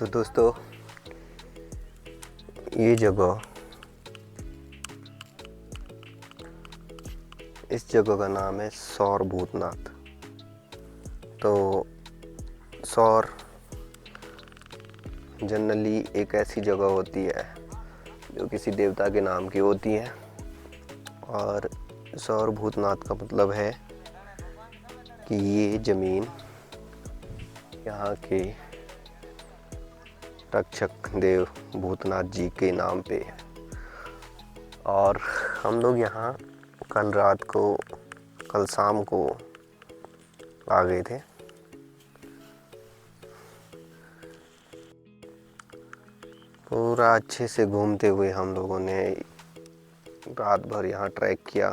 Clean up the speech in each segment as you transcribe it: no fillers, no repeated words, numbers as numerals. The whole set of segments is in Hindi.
तो दोस्तों, ये जगह इस जगह का नाम है सौर भूतनाथ। तो सौर जनरली एक ऐसी जगह होती है जो किसी देवता के नाम की होती है, और सौर भूतनाथ का मतलब है कि ये ज़मीन यहाँ के रक्षक देव भूतनाथ जी के नाम पे है। और हम लोग यहाँ कल शाम को आ गए थे। पूरा अच्छे से घूमते हुए हम लोगों ने रात भर यहाँ ट्रैक किया।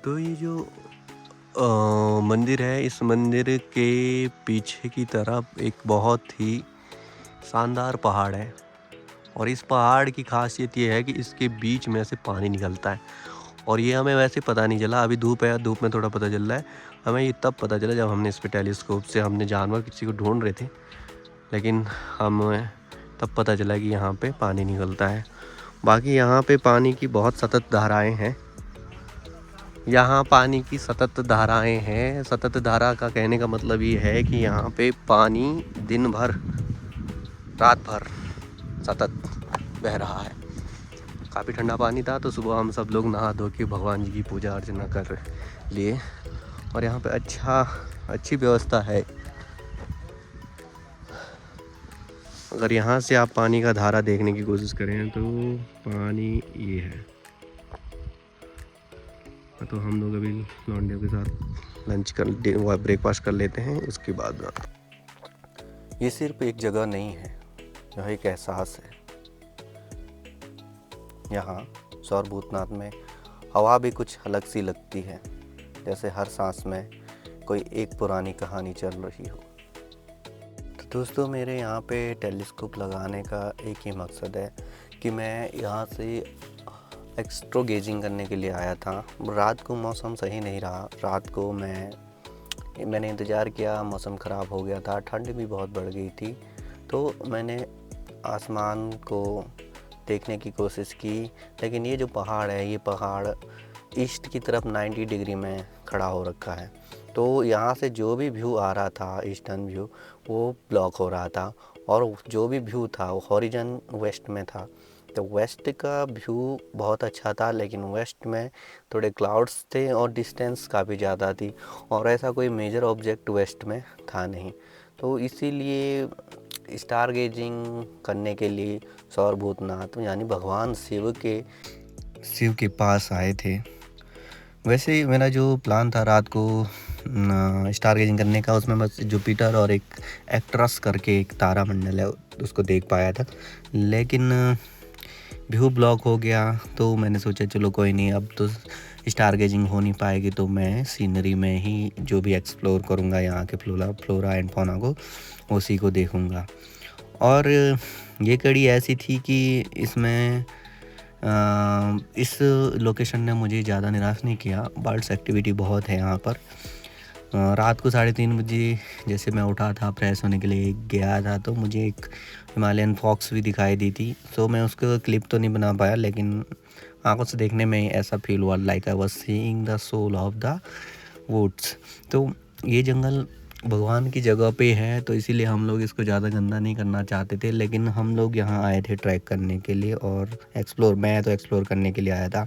तो ये जो मंदिर है, इस मंदिर के पीछे की तरफ एक बहुत ही शानदार पहाड़ है, और इस पहाड़ की खासियत ये है कि इसके बीच में से पानी निकलता है। और ये हमें वैसे पता नहीं चला, अभी धूप है, धूप में थोड़ा पता चल रहा है। हमें ये तब पता चला जब हमने इस पे टेलीस्कोप से हमने जानवर किसी को ढूंढ रहे थे, लेकिन हमें तब पता चला कि यहाँ पे पानी निकलता है। बाकी यहाँ पे पानी की बहुत सतत धाराएं हैं। यहाँ पानी की सतत धाराएं हैं। सतत धारा का कहने का मतलब ये है कि यहाँ पे पानी दिन भर रात भर सतत बह रहा है। काफ़ी ठंडा पानी था, तो सुबह हम सब लोग नहा धो के भगवान जी की पूजा अर्चना कर लिए। और यहाँ पे अच्छी व्यवस्था है। अगर यहाँ से आप पानी का धारा देखने की कोशिश करें तो पानी ये है। तो हम लोग अभी लौंडियों के साथ ब्रेकफास्ट कर लेते हैं, उसके बाद ये सिर्फ एक जगह नहीं है, यह एक एहसास है। यहाँ सौर भूतनाथ में हवा भी कुछ अलग सी लगती है, जैसे हर सांस में कोई एक पुरानी कहानी चल रही हो। तो दोस्तों, मेरे यहाँ पे टेलीस्कोप लगाने का एक ही मकसद है कि मैं यहाँ से एक्स्ट्रो गेजिंग करने के लिए आया था। रात को मौसम सही नहीं रहा। रात को मैंने इंतज़ार किया, मौसम ख़राब हो गया था, ठंड भी बहुत बढ़ गई थी। तो मैंने आसमान को देखने की कोशिश की, लेकिन ये जो पहाड़ है, ये पहाड़ ईस्ट की तरफ 90 डिग्री में खड़ा हो रखा है। तो यहाँ से जो भी व्यू आ रहा था, ईस्टर्न व्यू, वो ब्लॉक हो रहा था, और जो भी व्यू था वो हॉरिजन वेस्ट में था। तो वेस्ट का व्यू बहुत अच्छा था, लेकिन वेस्ट में थोड़े क्लाउड्स थे और डिस्टेंस काफ़ी ज़्यादा थी, और ऐसा कोई मेजर ऑब्जेक्ट वेस्ट में था नहीं। तो इसीलिए स्टार गेजिंग करने के लिए सौर भूतनाथ यानी भगवान शिव के पास आए थे। वैसे मेरा जो प्लान था रात को स्टार गेजिंग करने का, उसमें बस जुपिटर और एक एक्ट्रस करके एक तारा मंडल है, उसको देख पाया था। लेकिन व्यू ब्लॉक हो गया, तो मैंने सोचा चलो कोई नहीं, अब तो स्टार गेजिंग हो नहीं पाएगी, तो मैं सीनरी में ही जो भी एक्सप्लोर करूँगा, यहाँ के फ्लोरा एंड फौना को, उसी को देखूँगा। और ये कड़ी ऐसी थी कि इसमें इस लोकेशन ने मुझे ज़्यादा निराश नहीं किया। बर्ड्स एक्टिविटी बहुत है यहाँ पर। रात को 3:30 बजे जैसे मैं उठा था, फ्रेश होने के लिए गया था, तो मुझे एक हिमालयन फॉक्स भी दिखाई दी थी। तो मैं उसका क्लिप तो नहीं बना पाया, लेकिन आंखों से देखने में ऐसा फील हुआ like I was seeing the soul of the woods. तो ये जंगल भगवान की जगह पे है, तो इसीलिए हम लोग इसको ज़्यादा गंदा नहीं करना चाहते थे। लेकिन हम लोग यहाँ आए थे ट्रैक करने के लिए, और मैं तो एक्सप्लोर करने के लिए आया था,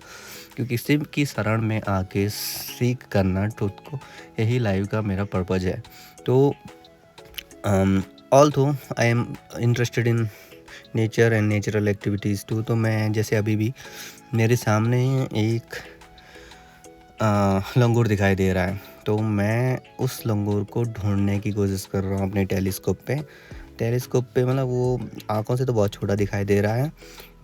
क्योंकि शिव की शरण में आके सीख करना ट्रुथ को, यही लाइफ का मेरा पर्पज़ है। तो although I am interested in nature and natural activities too, तो मैं जैसे अभी भी मेरे सामने एक लंगूर दिखाई दे रहा है, तो मैं उस लंगूर को ढूंढने की कोशिश कर रहा हूँ अपने टेलीस्कोप पे। मतलब वो आंखों से तो बहुत छोटा दिखाई दे रहा है।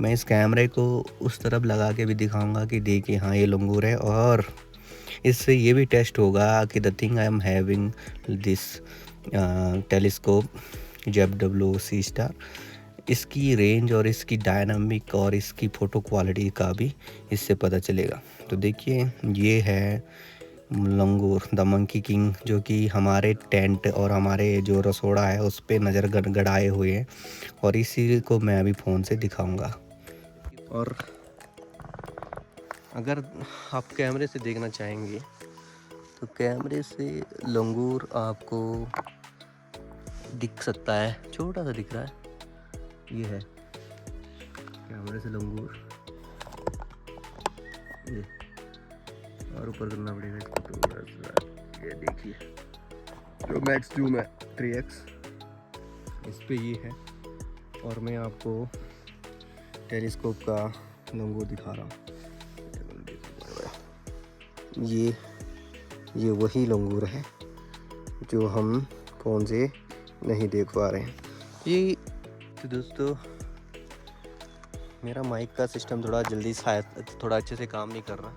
मैं इस कैमरे को उस तरफ लगा के भी दिखाऊंगा कि देखिए हाँ ये लंगूर है, और इससे ये भी टेस्ट होगा कि the thing I am having this telescope ZWC star, इसकी रेंज और इसकी डायनामिक और इसकी फ़ोटो क्वालिटी का भी इससे पता चलेगा। तो देखिए ये है लंगूर द मंकी किंग, जो कि हमारे टेंट और हमारे जो रसोड़ा है उस पे नज़र गड़ाए हुए हैं, और इसी को मैं अभी फ़ोन से दिखाऊंगा। और अगर आप कैमरे से देखना चाहेंगे तो कैमरे से लंगूर आपको दिख सकता है, छोटा सा दिख रहा है, ये है कैमरे से लंगूर, ये और ऊपर करना पड़ेगा इसको थोड़ा सा, ये देखिए जो मैक्स जूम है 3x इस पे ये है, और मैं आपको टेलीस्कोप का लंगूर दिखा रहा हूँ। ये वही लंगूर है जो हम फ़ोन से नहीं देख पा रहे हैं। ये तो दोस्तों मेरा माइक का सिस्टम थोड़ा जल्दी शायद थोड़ा अच्छे से काम नहीं कर रहा,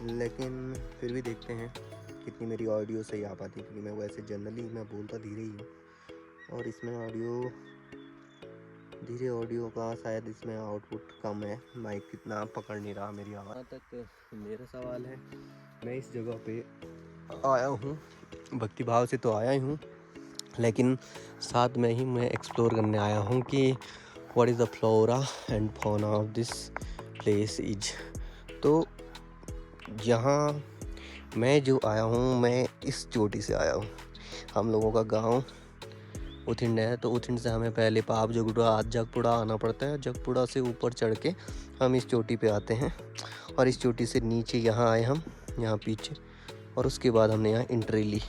लेकिन फिर भी देखते हैं कितनी मेरी ऑडियो सही आ पाती है, क्योंकि मैं वैसे जनरली मैं बोलता धीरे ही हूँ, और इसमें धीरे ऑडियो का शायद इसमें आउटपुट कम है, माइक कितना पकड़ नहीं रहा मेरी आवाज़। जहाँ तक मेरा सवाल है, मैं इस जगह पे आया हूँ भक्ति भाव से तो आया ही हूँ, लेकिन साथ में ही मैं एक्सप्लोर करने आया हूँ कि what is the flora and fauna of this place is. तो यहाँ मैं जो आया हूँ, मैं इस चोटी से आया हूँ। हम लोगों का गांव उथिंड है, तो उथिंड से हमें पहले पाप जगुड़ा जगपुड़ा आना पड़ता है, जगपुड़ा से ऊपर चढ़ के हम इस चोटी पे आते हैं, और इस चोटी से नीचे यहाँ आए हम, यहाँ पीछे, और उसके बाद हमने यहाँ एंट्री ली।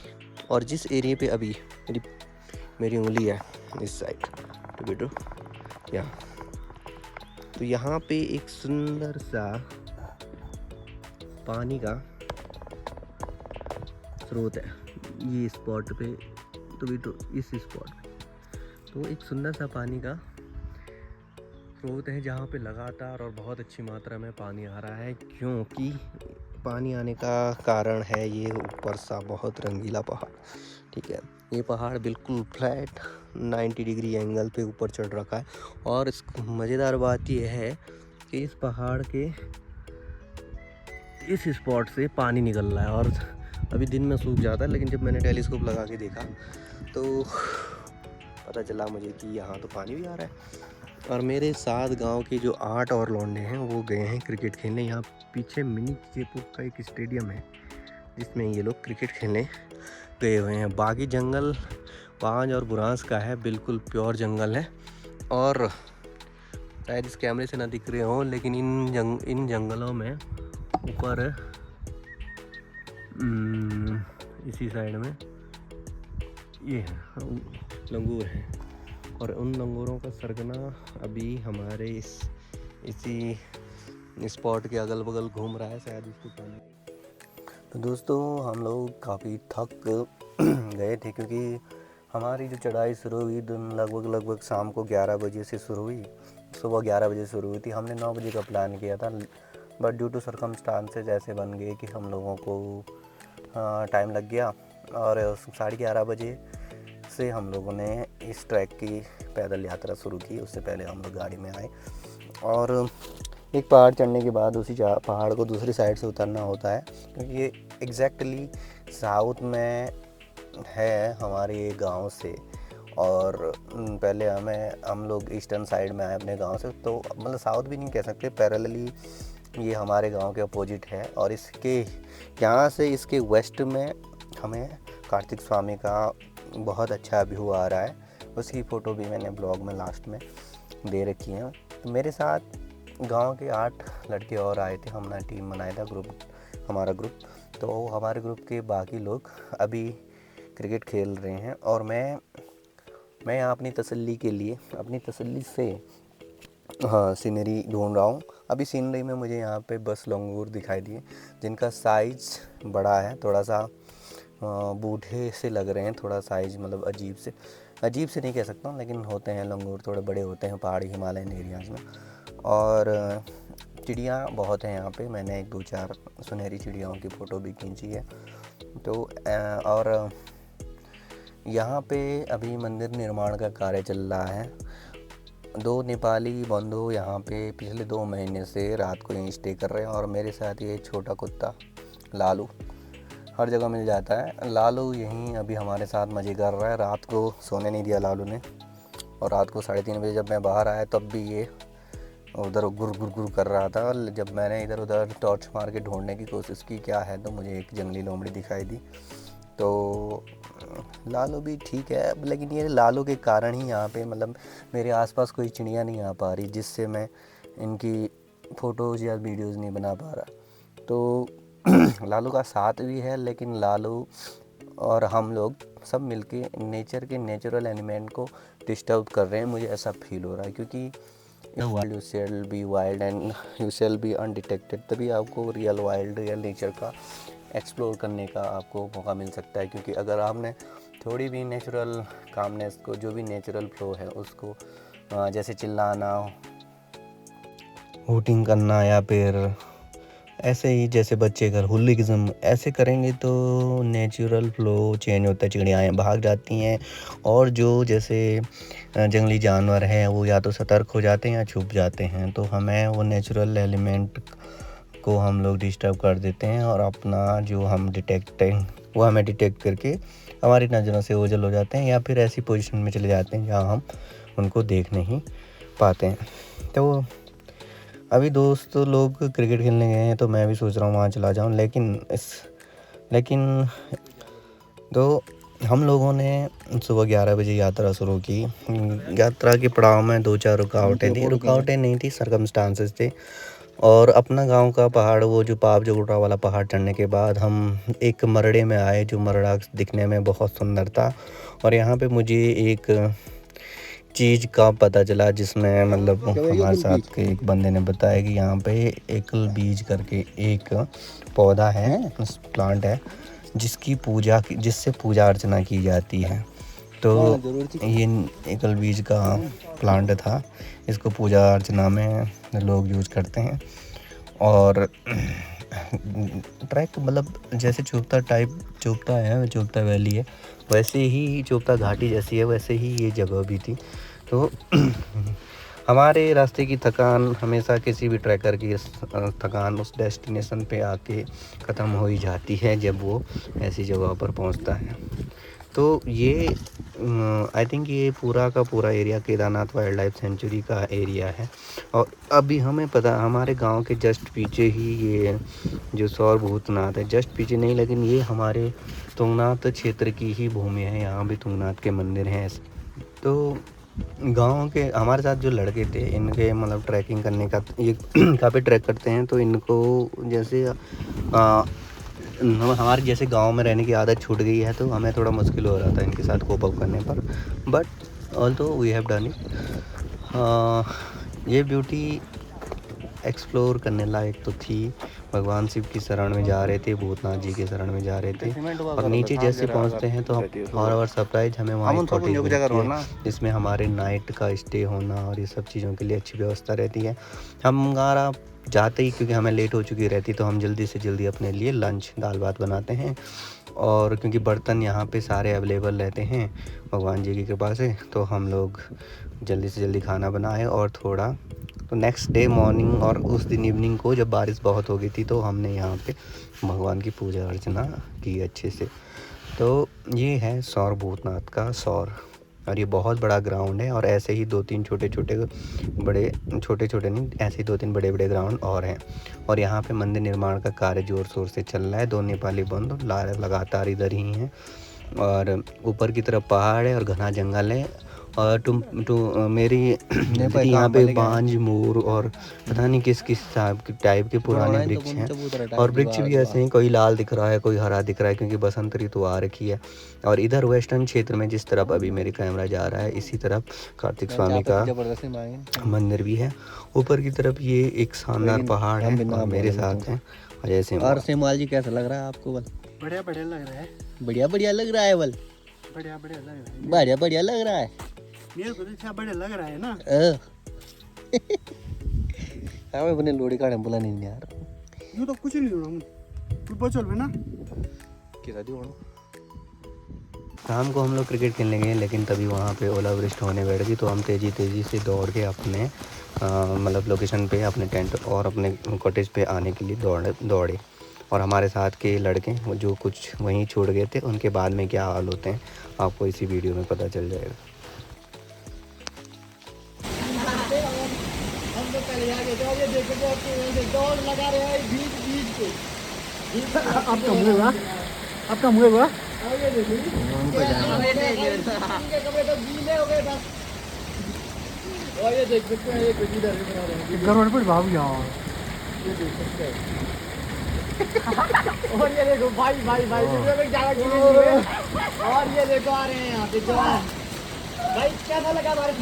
और जिस एरिया पे अभी मेरी उंगली है इस साइड टू बी ट्रू यहाँ, तो यहाँ पे एक सुंदर सा पानी का स्रोत है, ये स्पॉट पे तो भी तो इस स्पॉट पे तो एक सुंदर सा पानी का स्रोत है, जहाँ पे लगातार और बहुत अच्छी मात्रा में पानी आ रहा है। क्योंकि पानी आने का कारण है ये ऊपर सा बहुत रंगीला पहाड़, ठीक है। ये पहाड़ बिल्कुल फ्लैट 90 डिग्री एंगल पे ऊपर चढ़ रखा है, और इस मज़ेदार बात यह है कि इस पहाड़ के इस स्पॉट से पानी निकल रहा है, और अभी दिन में सूख जाता है, लेकिन जब मैंने टेलीस्कोप लगा के देखा तो पता चला मुझे कि यहाँ तो पानी भी आ रहा है। और मेरे साथ गांव के जो 8 और लौंडे हैं वो गए हैं क्रिकेट खेलने। यहाँ पीछे मिनी जयपुर का एक स्टेडियम है जिसमें ये लोग क्रिकेट खेलने गए हुए हैं। बाकी जंगल पांज और बुरांस का है, बिल्कुल प्योर जंगल है, और शायद इस कैमरे से ना दिख रहे हों, लेकिन इन जंगलों में ऊपर इसी साइड में ये है लंगूर है, और उन लंगूरों का सरगना अभी हमारे इसी स्पॉट के अगल बगल घूम रहा है, शायद इसको पानी। तो दोस्तों हम लोग काफ़ी थक गए थे, क्योंकि हमारी जो चढ़ाई शुरू हुई लगभग शाम को 11 बजे से शुरू हुई, सुबह 11 बजे शुरू हुई थी। हमने 9 बजे का प्लान किया था, बट ड्यू टू सर्कमस्टांसेस ऐसे बन गए कि हम लोगों को टाइम लग गया, और 11:30 बजे से हम लोगों ने इस ट्रैक की पैदल यात्रा शुरू की। उससे पहले हम लोग गाड़ी में आए, और एक पहाड़ चढ़ने के बाद उसी पहाड़ को दूसरी साइड से उतरना होता है, क्योंकि ये एग्जैक्टली साउथ में है हमारे गांव से, और पहले हम लोग ईस्टर्न साइड में आए अपने गांव से, तो मतलब साउथ भी नहीं कह सकते, पैरेलली ये हमारे गांव के अपोजिट है। और इसके यहाँ से इसके वेस्ट में हमें कार्तिक स्वामी का बहुत अच्छा व्यू आ रहा है, उसकी फ़ोटो भी मैंने ब्लॉग में लास्ट में दे रखी है। तो मेरे साथ गांव के 8 लड़के और आए थे, हमने टीम बनाया था, हमारा ग्रुप। तो हमारे ग्रुप के बाकी लोग अभी क्रिकेट खेल रहे हैं, और मैं यहाँ अपनी तसल्ली से सीनरी ढूंढ रहा हूँ। अभी सीनरी में मुझे यहाँ पे बस लंगूर दिखाई दिए, जिनका साइज़ बड़ा है, थोड़ा सा बूढ़े से लग रहे हैं, थोड़ा साइज़ मतलब अजीब से नहीं कह सकता हूँ, लेकिन होते हैं लंगूर, थोड़े बड़े होते हैं पहाड़ी हिमालयन एरियाज़ में। और चिड़िया बहुत हैं यहाँ पे, मैंने 1-2-4 सुनहरी चिड़ियाओं की फ़ोटो भी खींची है। तो और यहाँ पे अभी मंदिर निर्माण का कार्य चल रहा है। 2 नेपाली बंधु यहाँ पे पिछले 2 महीने से रात को यहीं स्टे कर रहे हैं, और मेरे साथ ये छोटा कुत्ता लालू हर जगह मिल जाता है। लालू यहीं अभी हमारे साथ मज़े कर रहा है। रात को सोने नहीं दिया लालू ने, और रात को 3:30 बजे जब मैं बाहर आया तब भी ये उधर गुर गुर गुर कर रहा था। और जब मैंने इधर उधर टॉर्च मार के ढूंढने की कोशिश की क्या है, तो मुझे एक जंगली लोमड़ी दिखाई दी। तो लालू भी ठीक है, लेकिन ये लालू के कारण ही यहाँ पे मतलब मेरे आसपास कोई चिड़िया नहीं आ पा रही, जिससे मैं इनकी फ़ोटोज़ या वीडियोज़ नहीं बना पा रहा। तो लालू का साथ भी है, लेकिन लालू और हम लोग सब मिलके नेचर के नेचुरल एलिमेंट को डिस्टर्ब कर रहे हैं, मुझे ऐसा फील हो रहा है। क्योंकि you shall be wild and you shall be undetected, तभी आपको रियल वाइल्ड रियल नेचर का एक्सप्लोर करने का आपको मौका मिल सकता है। क्योंकि अगर आपने थोड़ी भी नेचुरल कामनेस को, जो भी नेचुरल फ्लो है उसको, जैसे चिल्लाना, हूटिंग करना, या फिर ऐसे ही जैसे बच्चे घर हुलिज्म ऐसे करेंगे, तो नेचुरल फ्लो चेंज होता है, चिड़ियाँ भाग जाती हैं। और जो जैसे जंगली जानवर हैं वो या तो सतर्क हो जाते हैं या छुप जाते हैं। तो हमें वो नेचुरल एलिमेंट को हम लोग डिस्टर्ब कर देते हैं, और अपना जो हम वो हमें डिटेक्ट करके हमारी नज़रों से ओझल हो जाते हैं, या फिर ऐसी पोजीशन में चले जाते हैं जहाँ हम उनको देख नहीं पाते हैं। तो अभी दोस्त लोग क्रिकेट खेलने गए हैं, तो मैं भी सोच रहा हूँ वहाँ चला जाऊँ, लेकिन तो हम लोगों ने सुबह 11 बजे यात्रा शुरू की। यात्रा के पड़ाव में 2-4 रुकावटें नहीं थी, सर्कमस्टांसेस थे। और अपना गांव का पहाड़, वो जो पाप जोगुड़ा वाला पहाड़ चढ़ने के बाद हम एक मरड़े में आए, जो मरड़ा दिखने में बहुत सुंदर था। और यहाँ पे मुझे एक चीज़ का पता चला, जिसमें मतलब हमारे साथ के एक बंदे ने बताया कि यहाँ पे एकल बीज करके एक पौधा है, प्लांट है, जिससे पूजा अर्चना की जाती है। तो ये एकल बीज का प्लांट था, इसको पूजा अर्चना में लोग यूज करते हैं। और ट्रैक मतलब जैसे चोपता वैली है, वैसे ही चोपता घाटी जैसी है, वैसे ही ये जगह भी थी। तो हमारे रास्ते की थकान, हमेशा किसी भी ट्रैकर की थकान उस डेस्टिनेशन पे आके ख़त्म हो ही जाती है जब वो ऐसी जगह पर पहुंचता है। तो ये आई थिंक ये पूरा का पूरा area Kedarnath wild life sanctuary का एरिया है। और अभी हमें पता, हमारे गांव के जस्ट पीछे ही ये जो सौर भूतनाथ है, जस्ट पीछे नहीं, लेकिन ये हमारे तुंगनाथ क्षेत्र की ही भूमि है। यहाँ भी तुंगनाथ के मंदिर हैं। तो गांव के हमारे साथ जो लड़के थे, इनके मतलब ट्रैकिंग करने का, ये काफ़ी ट्रैक करते हैं, तो इनको जैसे हमारे जैसे गांव में रहने की आदत छूट गई है, तो हमें थोड़ा मुश्किल हो रहा था इनके साथ कोप अप करने पर। But although we have done it. ये ब्यूटी एक्सप्लोर करने लायक तो थी। भगवान शिव की शरण में जा रहे थे, भूतनाथ जी के शरण में जा रहे थे, और नीचे जैसे पहुंचते हैं तो और सरप्राइज हमें वहाँ एक होटल मिलती है, जिसमें हमारे नाइट का स्टे होना और ये सब चीज़ों के लिए अच्छी व्यवस्था रहती है। हमारा जाते ही, क्योंकि हमें लेट हो चुकी रहती, तो हम जल्दी से जल्दी अपने लिए लंच दाल भात बनाते हैं। और क्योंकि बर्तन यहाँ पे सारे अवेलेबल रहते हैं भगवान जी की कृपा से, तो हम लोग जल्दी से जल्दी खाना बनाए। और थोड़ा तो नेक्स्ट डे मॉर्निंग और उस दिन इवनिंग को जब बारिश बहुत हो गई थी, तो हमने यहाँ पे भगवान की पूजा अर्चना की अच्छे से। तो ये है सौर भूतनाथ का सौर, और ये बहुत बड़ा ग्राउंड है। और ऐसे ही 2-3 छोटे छोटे ऐसे ही 2-3 बड़े बड़े ग्राउंड और हैं। और यहाँ पे मंदिर निर्माण का कार्य ज़ोर शोर से चल रहा है। 2 नेपाली बंधु लगातार इधर ही हैं, और ऊपर की तरफ पहाड़ है और घना जंगल है। और मेरी यहाँ पे बांज, मोर और पता नहीं किस टाइप के पुराने वृक्ष हैं। और वृक्ष भी ऐसे हैं, कोई लाल दिख रहा है, कोई हरा दिख रहा है, क्योंकि बसंत ऋतु आ रखी है। और इधर वेस्टर्न क्षेत्र में जिस तरफ अभी मेरी कैमरा जा रहा है, इसी तरफ कार्तिक स्वामी का मंदिर भी है। ऊपर की तरफ ये एक शानदार पहाड़ है, और मेरे साथ हैं अजय सिंह। और सेमवाल जी, कैसा लग रहा है आपको? बल बढ़िया बढ़िया लग रहा है। बढ़िया बढ़िया लग रहा है। बल बढ़िया बढ़िया लग रहा है। बढ़िया बढ़िया लग रहा है। मेरे को तो अच्छा बढ़िया लग रहा है ना। हमें बने लोड़ी का बोला नहीं यार, यू तो कुछ नहीं होना। तू बचल में ना किसा दी होना। शाम को हम लोग क्रिकेट खेलने गए, लेकिन तभी वहाँ पे ओलावृष्टि होने बैठ गई। तो हम तेज़ी से दौड़ के अपने मतलब लोकेशन पे, अपने टेंट और अपने कॉटेज पे आने के लिए दौड़े। और हमारे साथ के लड़के वो जो कुछ वहीं छोड़ गए थे उनके बाद में क्या हाल होते हैं आपको इसी वीडियो में पता चल जाएगा। हम तो पहले आगे जाओ, ये देखो जो आपके दौड़ लगा रहे हैं बीच पे। आपका मुँह हुआ, आपका मुँह हुआ। आगे देखो इनके कपड़े तो गीले हो गए बस। और ये देख सकते हैं, एक इधर भी बना रहे हैं। गरबड़ पर भाग यार। ये देख सकते हैं। और ये देखो भाई वीडियो में ज्यादा गिरे हुए। और ये देखो आ रहे हैं यहाँ पे जवान। भाई कैसा लगा हमारे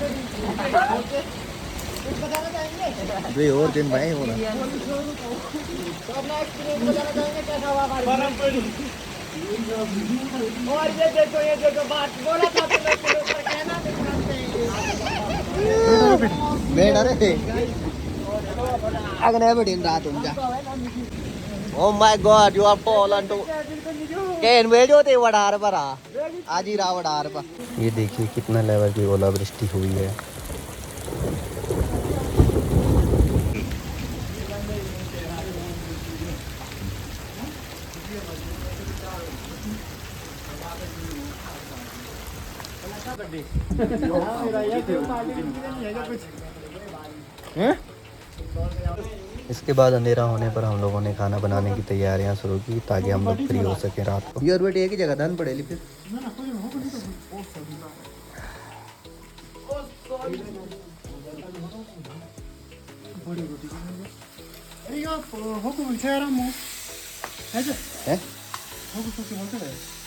कुछ बताना चाहेंगे? भाई और दिन भाई होना तो अपना एक्सपीरियंस बताना चाहेंगे कैसा हुआ हमारे? और ये देखो बात बोला था तो लोग के ऊपर कहना बेटा रे अगने बड़ी रात तुमचा oh my god you are fallen to कैन वेजो ते वडार पर आज ही वडार पर। ये देखिए कितना लेवल की ओलावृष्टि हुई है। इसके बाद अंधेरा होने पर हम लोगों ने खाना बनाने की तैयारियां शुरू की ताकि हम लोग फ्री हो सके रात को। यार बेटे एक ही जगह दान पड़ेली फिर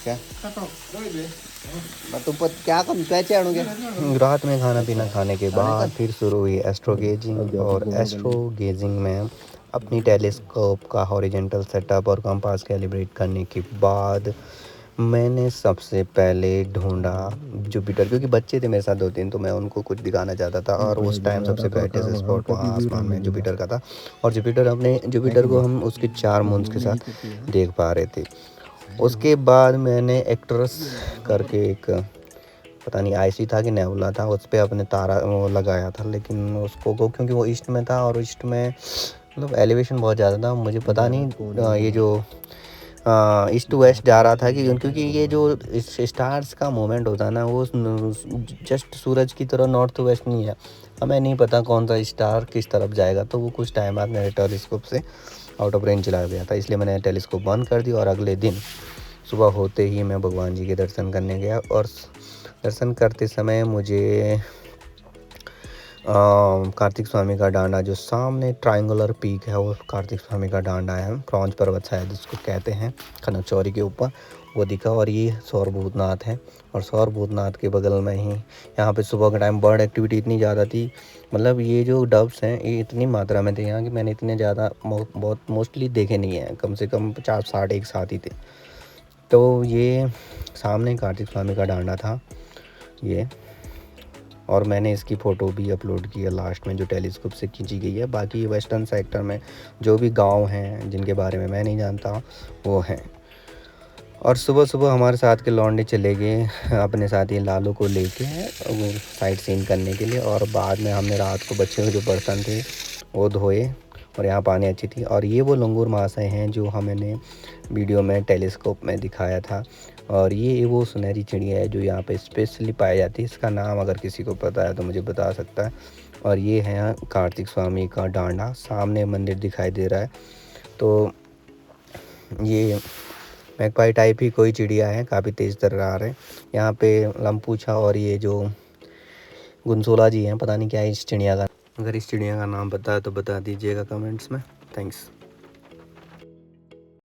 क्या तुम क्या कम कैसे आणोगे। रात में खाना पीना खाने के बाद फिर शुरू हुई एस्ट्रोगेजिंग और एस्ट्रोगेजिंग में अपनी टेलीस्कोप का हॉरिजॉन्टल सेटअप और कंपास कैलिब्रेट करने के बाद मैंने सबसे पहले ढूंढा जुपिटर, क्योंकि बच्चे थे मेरे साथ 2-3 तो मैं उनको कुछ दिखाना चाहता था और उस टाइम सबसे ब्राइटेस्ट स्पॉट वहाँ आसमान में जुपिटर का था। और जुपिटर को हम उसके 4 मून्स के साथ देख पा रहे थे। उसके बाद मैंने एक्ट्रस करके एक पता नहीं आईसी था कि नेबुला था, उस पर अपने तारा वो लगाया था, लेकिन उसको क्योंकि वो ईस्ट में था और ईस्ट में मतलब एलिवेशन बहुत ज़्यादा था, मुझे पता नहीं ये जो ईस्ट टू वेस्ट जा रहा था कि क्योंकि ये जो स्टार्स का मूवमेंट होता है ना वो जस्ट सूरज की तरह नॉर्थ टू वेस्ट नहीं है, हमें नहीं पता कौन सा स्टार किस तरफ जाएगा। तो वो कुछ टाइम बाद मेरे टेलीस्कोप से आउट ऑफ रेंज चला गया था, इसलिए मैंने टेलीस्कोप बंद कर दी और अगले दिन सुबह होते ही मैं भगवान जी के दर्शन करने गया। और दर्शन करते समय मुझे कार्तिक स्वामी का डांडा, जो सामने ट्रायंगुलर पीक है वो कार्तिक स्वामी का डांडा है, क्रॉन्च पर्वत शायद जिसको कहते हैं, खनकचौरी के ऊपर वो दिखा। और ये सौर भूतनाथ है और सौर भूतनाथ के बगल में ही यहाँ पे सुबह के टाइम बर्ड एक्टिविटी इतनी ज़्यादा थी, मतलब ये जो डब्स हैं ये इतनी मात्रा में थे यहाँ कि मैंने इतने ज़्यादा बहुत मोस्टली देखे नहीं हैं, कम से कम 50-60 एक साथ ही थे। तो ये सामने कार्तिक स्वामी का डांडा था ये, और मैंने इसकी फ़ोटो भी अपलोड की है लास्ट में जो टेलीस्कोप से खींची गई है। बाकी वेस्टर्न सेक्टर में जो भी गांव हैं जिनके बारे में मैं नहीं जानता वो हैं। और सुबह सुबह हमारे साथ के लौंडे चले गए अपने साथी लालू को लेके साइट सीन करने के लिए, और बाद में हमने रात को बच्चे हुए जो बर्तन थे वो धोए और यहाँ पानी अच्छी थी। और ये वो लंगूर महाशय हैं जो हमने वीडियो में टेलीस्कोप में दिखाया था, और ये वो सुनहरी चिड़िया है जो यहाँ पे स्पेशली पाई जाती है। इसका नाम अगर किसी को पता है तो मुझे बता सकता है। और ये है कार्तिक स्वामी का डांडा, सामने मंदिर दिखाई दे रहा है। तो ये मैकपाई टाइप ही कोई चिड़िया है, काफ़ी तेज़ तर्रार है। यहाँ पे लंपूछा और ये जो गुनसोला जी हैं, पता नहीं क्या है इस चिड़िया का, अगर इस चिड़िया का नाम पता है तो बता दीजिएगा कमेंट्स में। थैंक्स।